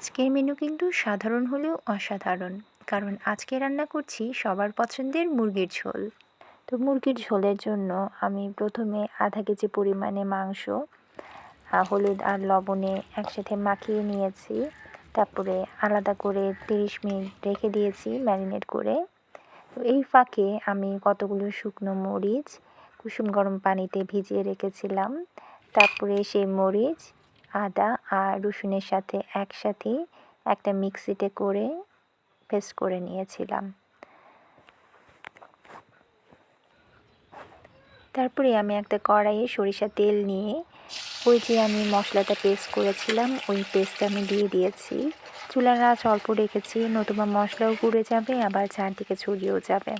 আজকের মেনু কিন্তু সাধারণ হলেও অসাধারণ। কারণ আজকে রান্না করছি সবার পছন্দের মুরগির ঝোল। তো মুরগির ঝোলের জন্য আমি প্রথমে আধা কেজি পরিমাণে মাংস হলুদ আর লবণে একসাথে মাখিয়ে নিয়েছি। তারপরে আলাদা করে 30 মিনিট রেখে দিয়েছি ম্যারিনেট করে। তো এই ফাঁকে আমি কতগুলো শুকনো মরিচ কুসুম গরম পানিতে ভিজিয়ে রেখেছিলাম। তারপরে সেই মরিচ, আদা আর রসুনের সাথে একসাথে একটা মিক্সিতে করে পেস্ট করে নিয়েছিলাম। তারপরে আমি একটা কড়াইয়ে সরিষার তেল নিয়ে ওই যে আমি মশলাটা পেস্ট করেছিলাম ওই পেস্টটা আমি দিয়ে দিয়েছি। চুলার আঁচ অল্প রেখেছি, নতুবা মশলাও পুড়ে যাবে, আবার চারদিকে ছড়িয়েও যাবে।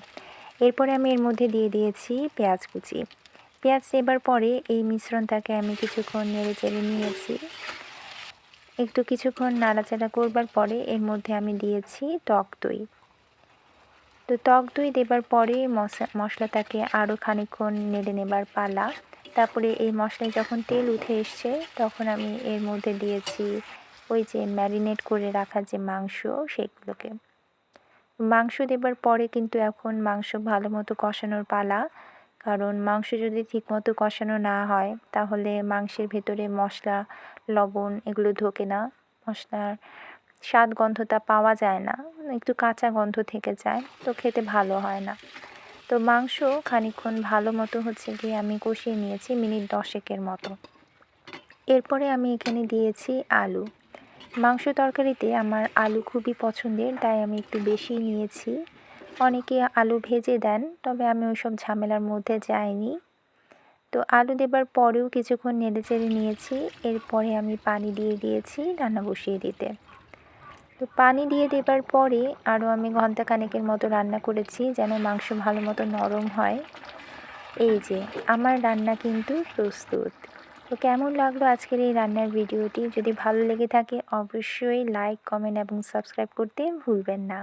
এরপরে আমি এর মধ্যে দিয়ে দিয়েছি পেঁয়াজ কুচি। পেঁয়াজ দেবার পরে এই মিশ্রণটাকে আমি কিছুক্ষণ নেড়েচেড়ে নিয়েছি। কিছুক্ষণ নাড়াচাড়া করবার পরে এর মধ্যে আমি দিয়েছি টক দই। তো টক দই দেবার পরে মশলাটাকে আরও খানিকক্ষণ নেড়ে নেবার পালা। তারপরে এই মশলায় যখন তেল উঠে এসছে তখন আমি এর মধ্যে দিয়েছি ওই যে ম্যারিনেট করে রাখা যে মাংস সেগুলোকে। মাংস দেবার পরে কিন্তু এখন মাংস ভালো মতো কষানোর পালা। কারণ মাংস যদি ঠিকমতো কষানো না হয় তাহলে মাংসের ভেতরে মশলা, লবণ এগুলো ঢোকে না, মশলার স্বাদ গন্ধটা পাওয়া যায় না, একটু কাঁচা গন্ধ থেকে যায়, তো খেতে ভালো হয় না। তো মাংস খানিকক্ষণ ভালো মতো গিয়ে আমি কষিয়ে নিয়েছি মিনিট 10 মতো। এরপরে আমি এখানে দিয়েছি আলু। মাংস তরকারিতে আমার আলু খুবই পছন্দের, তাই আমি একটু বেশি নিয়েছি। অনেকে আলু ভেজে দেন, তবে আমি ওইসব ঝামেলার মধ্যে যাইনি। তো আলু দেবার পরেও কিছুক্ষণ নেড়েচেড়ে নিয়েছি। এরপরে আমি পানি দিয়ে দিয়েছি রান্না বসিয়ে দিতে। তো পানি দিয়ে দেবার পরে আরও আমি ঘন্টাখানেকের মতো রান্না করেছি যেন মাংস ভালো মতো নরম হয়। এই যে আমার রান্না কিন্তু প্রস্তুত। তো কেমন লাগলো আজকের এই রান্নার ভিডিওটি? যদি ভালো লেগে থাকে অবশ্যই লাইক, কমেন্ট এবং সাবস্ক্রাইব করতে ভুলবেন না।